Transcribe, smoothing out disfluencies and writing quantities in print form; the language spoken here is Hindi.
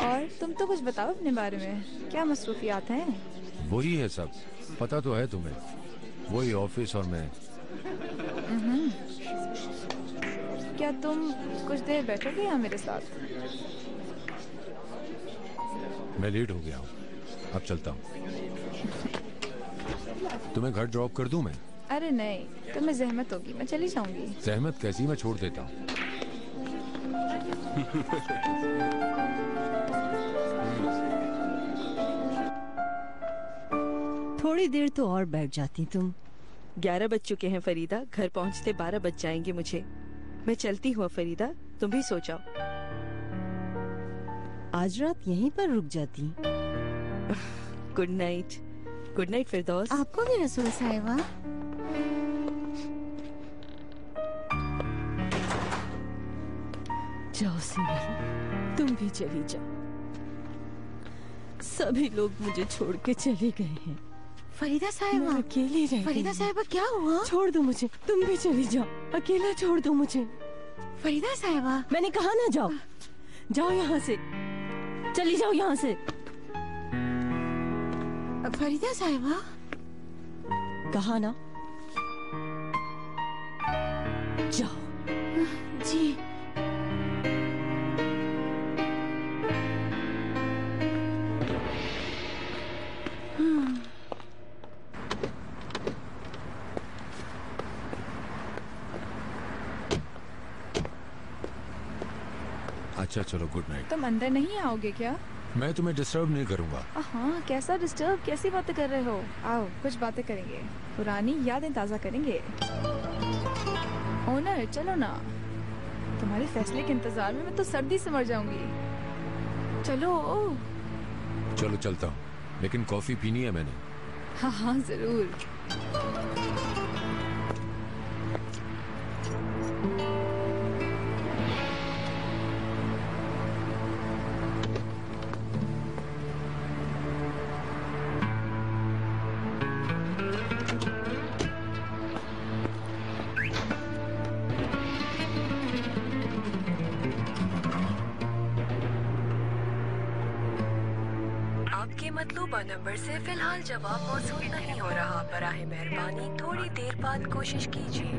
और तुम तो कुछ बताओ अपने बारे में, क्या मसरूफियात हैं? वही है सब, पता तो है तुम्हें। वही ऑफिस और मैं। क्या तुम कुछ देर बैठोगे यहाँ मेरे साथ? मैं लेट हो गया हूँ, अब चलता हूँ। तुम्हें घर ड्रॉप कर दूं मैं? अरे नहीं, तुम्हें जहमत होगी, मैं चली जाऊंगी। जहमत कैसी, मैं छोड़ देता हूँ। थोड़ी देर तो और बैठ जाती तुम। 11 बज चुके हैं फरीदा, घर पहुंचते 12 बज जाएंगे मुझे। मैं चलती हूँ फरीदा, तुम भी सो जाओ। आज रात यहीं पर रुक जाती। Good night. गुड नाइट फिरदौस। आपको भी रसूल साहिबा। जाओ सिमरन, तुम भी चली जाओ। सभी लोग मुझे छोड़ के चले गए हैं। फरीदा साहिबा, मैं अकेली रह गई। फरीदा साहिबा क्या हुआ? छोड़ दो मुझे, तुम भी चली जाओ। अकेला छोड़ दो मुझे। फरीदा साहिबा, मैंने कहा ना जाओ। जाओ यहाँ से, चली जाओ यहाँ से। फरीदा साहिबा, कहा ना जाओ। जी। अच्छा चलो, गुड नाइट। तुम अंदर नहीं आओगे क्या? मैं तुम्हें डिस्टर्ब नहीं करूंगा। हाँ, कैसा डिस्टर्ब, कैसी बातें कर रहे हो? आओ कुछ बातें करेंगे, पुरानी यादें ताज़ा करेंगे। ओनर चलो ना, तुम्हारे फैसले के इंतजार में मैं तो सर्दी से मर जाऊंगी। चलो। चलो चलता हूँ, लेकिन कॉफी पीनी है मैंने। हाँ हाँ जरूर। आपके मतलूबा नंबर से फिलहाल जवाब मौसूल नहीं हो रहा। बराहे मेहरबानी थोड़ी देर बाद कोशिश कीजिए।